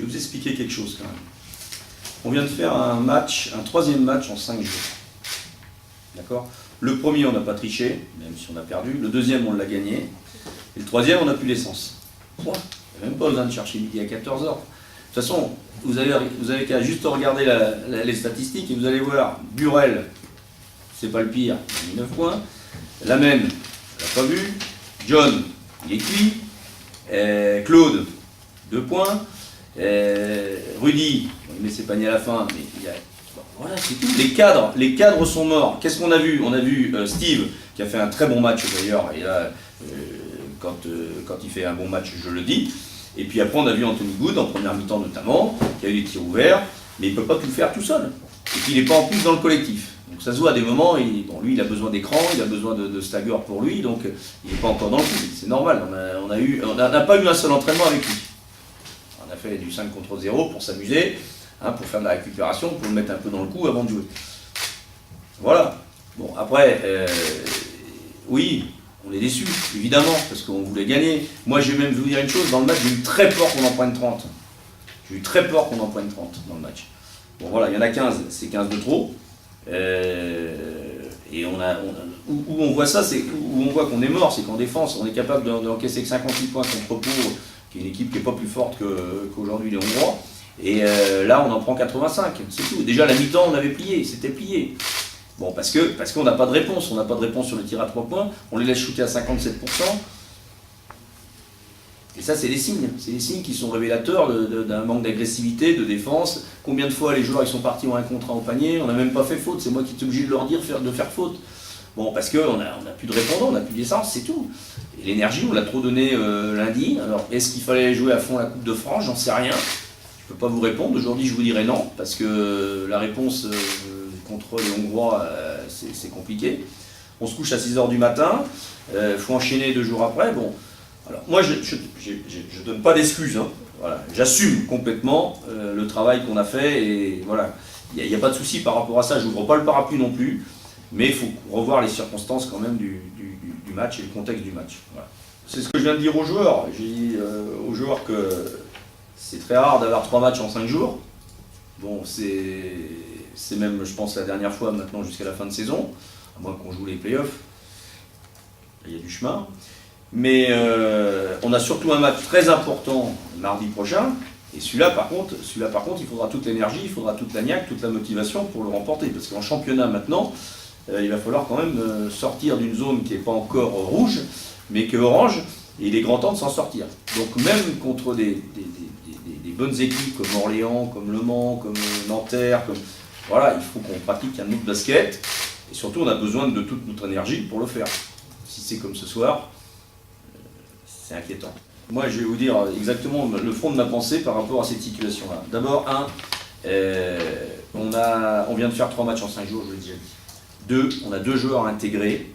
vais vous expliquer quelque chose quand même. On vient de faire un troisième match en 5 jours. D'accord? Le premier, on n'a pas triché, même si on a perdu. Le deuxième, on l'a gagné. Et le troisième, on n'a plus l'essence. Il n'y a même pas besoin de chercher midi à 14h. De toute façon, vous avez qu'à juste regarder les statistiques et vous allez voir, Burel, c'est pas le pire, il a mis 9 points. Lamenne, on l'a pas vu. John, il est cuit. Claude, 2 points. Rudy, il met ses paniers à la fin, mais il y a... Voilà, c'est tout. Les cadres sont morts. Qu'est-ce qu'on a vu? On a vu Steve, qui a fait un très bon match d'ailleurs, et là, quand il fait un bon match, je le dis. Et puis après, on a vu Anthony Good, en première mi-temps notamment, qui a eu des tirs ouverts, mais il ne peut pas tout faire tout seul. Et puis il n'est pas en plus dans le collectif. Donc ça se voit à des moments, lui il a besoin d'écran, il a besoin de stagger pour lui, donc il n'est pas encore dans le coup. C'est normal, on n'a pas eu un seul entraînement avec lui. On a fait du 5 contre 0 pour s'amuser, pour faire de la récupération, pour le mettre un peu dans le coup avant de jouer. Voilà. Bon, après, oui, on est déçus, évidemment, parce qu'on voulait gagner. Moi, je vais même vous dire une chose, dans le match, j'ai eu très peur qu'on en prenne 30. J'ai eu très peur qu'on en prenne 30 dans le match. Bon, voilà, il y en a 15, c'est 15 de trop. Et où on voit ça, c'est où on voit qu'on est mort, c'est qu'en défense, on est capable d'encaisser que 58 points contre Pau, qui est une équipe qui n'est pas plus forte qu'aujourd'hui les Hongrois. Et là, on en prend 85, c'est tout. Déjà, la mi-temps, on avait plié, c'était plié. Bon, parce qu'on n'a pas de réponse. On n'a pas de réponse sur le tir à 3 points. On les laisse shooter à 57%. Et ça, c'est des signes. C'est des signes qui sont révélateurs d'un manque d'agressivité, de défense. Combien de fois les joueurs ils sont partis en un contre un au panier? On n'a même pas fait faute. C'est moi qui suis obligé de leur dire de faire faute. Bon, parce qu'on n'a plus de répondant, on n'a plus d'essence, c'est tout. Et l'énergie, on l'a trop donné lundi. Alors, est-ce qu'il fallait jouer à fond la Coupe de France? J'en sais rien. Je ne peux pas vous répondre. Aujourd'hui, je vous dirai non, parce que la réponse contre les Hongrois, c'est compliqué. On se couche à 6h du matin, faut enchaîner 2 jours après. Bon, alors moi, je ne donne pas d'excuses. Voilà. J'assume complètement le travail qu'on a fait, et voilà, il n'y a pas de souci par rapport à ça. Je n'ouvre pas le parapluie non plus, mais il faut revoir les circonstances quand même du match et le contexte du match. Voilà. C'est ce que je viens de dire aux joueurs. J'ai dit aux joueurs que c'est très rare d'avoir 3 matchs en 5 jours. Bon, c'est même, je pense, la dernière fois maintenant jusqu'à la fin de saison, à moins qu'on joue les playoffs. Il y a du chemin. Mais on a surtout un match très important mardi prochain. Et celui-là, par contre, il faudra toute l'énergie, il faudra toute la niaque, toute la motivation pour le remporter. Parce qu'en championnat maintenant, il va falloir quand même sortir d'une zone qui n'est pas encore rouge, mais qui est orange. Et il est grand temps de s'en sortir. Donc même contre des bonnes équipes comme Orléans, comme Le Mans, comme Nanterre, voilà, il faut qu'on pratique un autre basket. Et surtout, on a besoin de toute notre énergie pour le faire. Si c'est comme ce soir, c'est inquiétant. Moi, je vais vous dire exactement le fond de ma pensée par rapport à cette situation-là. D'abord, on vient de faire 3 matchs en 5 jours, je l'ai déjà dit. 2, on a 2 joueurs intégrés.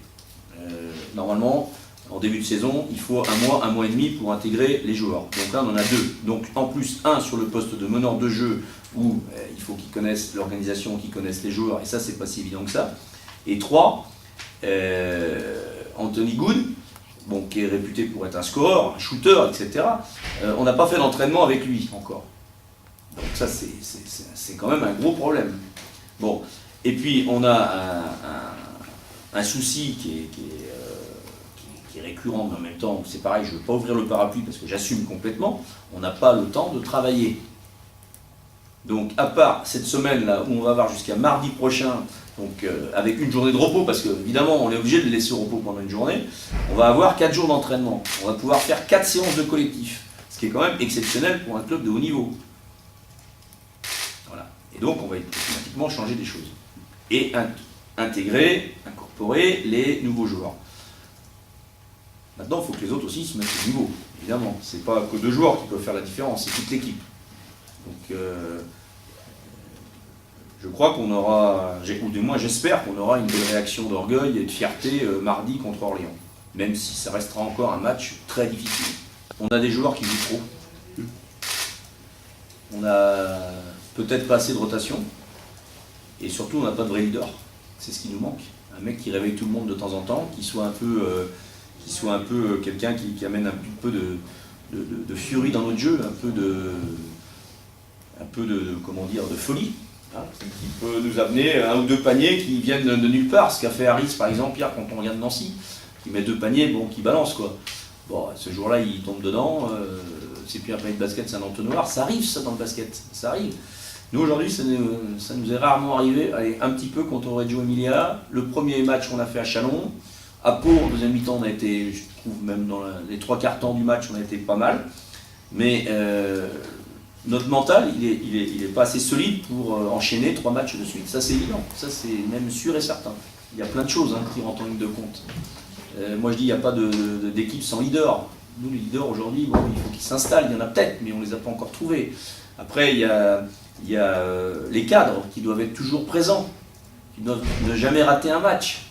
Normalement, en début de saison, il faut un mois et demi pour intégrer les joueurs. Donc là, on en a 2. Donc en plus, 1 sur le poste de meneur de jeu, où il faut qu'ils connaissent l'organisation, qu'ils connaissent les joueurs, et ça, c'est pas si évident que ça. Et 3, Anthony Good, bon, qui est réputé pour être un scoreur, un shooter, etc. On n'a pas fait d'entraînement avec lui encore. Donc ça, c'est quand même un gros problème. Bon, et puis on a un souci qui est récurrent, mais en même temps, c'est pareil, je ne veux pas ouvrir le parapluie parce que j'assume complètement, on n'a pas le temps de travailler. Donc à part cette semaine-là, où on va avoir jusqu'à mardi prochain, donc avec une journée de repos, parce qu'évidemment on est obligé de le laisser au repos pendant une journée, on va avoir 4 jours d'entraînement. On va pouvoir faire 4 séances de collectif, ce qui est quand même exceptionnel pour un club de haut niveau. Voilà. Et donc on va automatiquement changer des choses. Et intégrer, incorporer les nouveaux joueurs. Maintenant, il faut que les autres aussi se mettent au niveau, évidemment. Ce n'est pas que 2 joueurs qui peuvent faire la différence, c'est toute l'équipe. Donc, je crois qu'on aura, ou du moins j'espère qu'on aura une belle réaction d'orgueil et de fierté mardi contre Orléans. Même si ça restera encore un match très difficile. On a des joueurs qui jouent trop. On a peut-être pas assez de rotation. Et surtout, on n'a pas de vrai leader. C'est ce qui nous manque. Un mec qui réveille tout le monde de temps en temps, qui soit un peu quelqu'un qui amène un petit peu de furie dans notre jeu, un peu un peu comment dire, de folie, hein, qui peut nous amener un ou deux paniers qui viennent de nulle part. Ce qu'a fait Harris, par exemple, Pierre, quand on vient de Nancy, qui met 2 paniers, bon, qui balance, quoi. Bon, ce jour-là, il tombe dedans, c'est plus un panier de basket, c'est un entonnoir. Ça arrive, ça, dans le basket, ça arrive. Nous, aujourd'hui, ça nous est rarement arrivé. Allez, un petit peu contre Reggio Emilia. Le premier match qu'on a fait à Chalon, à Pau, en deuxième mi-temps, on a été, je trouve, même dans les 3/4 temps du match, on a été pas mal. Mais notre mental, il est pas assez solide pour enchaîner 3 matchs de suite. Ça, c'est évident. Ça, c'est même sûr et certain. Il y a plein de choses, hein, qui rentrent en ligne de compte. Moi, je dis, il n'y a pas d'équipe sans leader. Nous, les leaders, aujourd'hui, bon, il faut qu'ils s'installent. Il y en a peut-être, mais on ne les a pas encore trouvés. Après, il y a les cadres qui doivent être toujours présents, qui doivent ne jamais rater un match.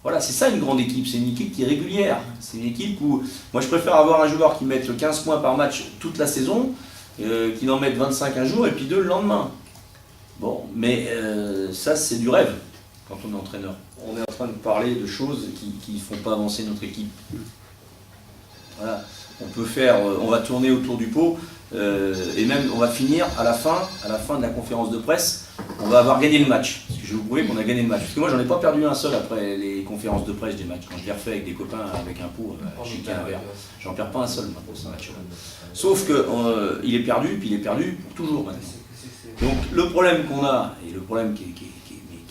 Voilà, c'est ça une grande équipe, c'est une équipe qui est régulière. C'est une équipe où, moi je préfère avoir un joueur qui mette 15 points par match toute la saison, qui en mette 25 un jour et puis 2 le lendemain. Bon, mais ça c'est du rêve quand on est entraîneur. On est en train de parler de choses qui ne font pas avancer notre équipe. Voilà. On va tourner autour du pot, et même on va finir à la fin de la conférence de presse, on va avoir gagné le match. Parce que je vais vous prouver qu'on a gagné le match. Parce que moi j'en ai pas perdu un seul après les conférences de presse des matchs. Quand je les refais avec des copains avec un pot, un verre, j'en perds pas un seul maintenant ce match. Sauf que il est perdu, puis il est perdu pour toujours maintenant. Donc le problème qu'on a, et le problème qui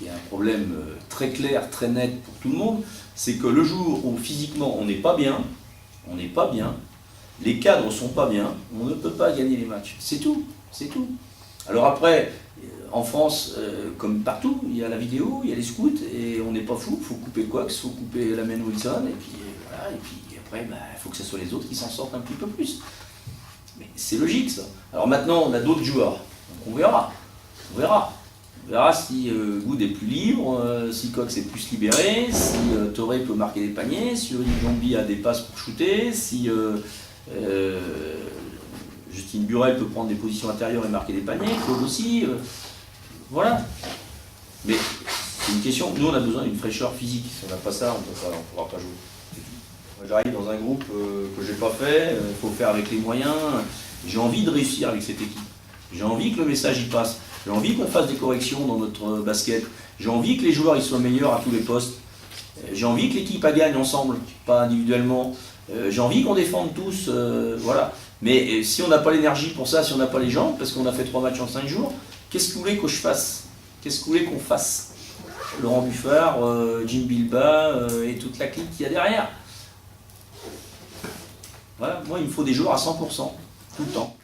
est un problème très clair, très net pour tout le monde, c'est que le jour où physiquement on n'est pas bien, les cadres sont pas bien, on ne peut pas gagner les matchs. C'est tout, c'est tout. Alors après, en France, comme partout, il y a la vidéo, il y a les scouts, et on n'est pas fou, il faut couper le Cox, il faut couper la Wilson, et puis voilà, et puis après, il faut que ce soit les autres qui s'en sortent un petit peu plus. Mais c'est logique ça. Alors maintenant, on a d'autres joueurs, donc on verra. On verra si Good est plus libre, si Cox est plus libéré, si Torre peut marquer des paniers, si Rudy Jombi a des passes pour shooter, si Justine Burel peut prendre des positions intérieures et marquer des paniers, Claude aussi. Voilà. Mais c'est une question, nous on a besoin d'une fraîcheur physique. Si on n'a pas ça, on ne pourra pas jouer. Moi j'arrive dans un groupe que je n'ai pas fait, il faut faire avec les moyens. J'ai envie de réussir avec cette équipe. J'ai envie que le message y passe. J'ai envie qu'on fasse des corrections dans notre basket. J'ai envie que les joueurs ils soient meilleurs à tous les postes. J'ai envie que l'équipe gagne ensemble, pas individuellement. J'ai envie qu'on défende tous. Voilà. Mais si on n'a pas l'énergie pour ça, si on n'a pas les jambes, parce qu'on a fait 3 matchs en 5 jours, qu'est-ce que vous voulez que je fasse? Qu'est-ce que vous voulez qu'on fasse? Laurent Buffard, Jim Bilba et toute la clique qu'il y a derrière. Voilà. Moi, il me faut des joueurs à 100%, tout le temps.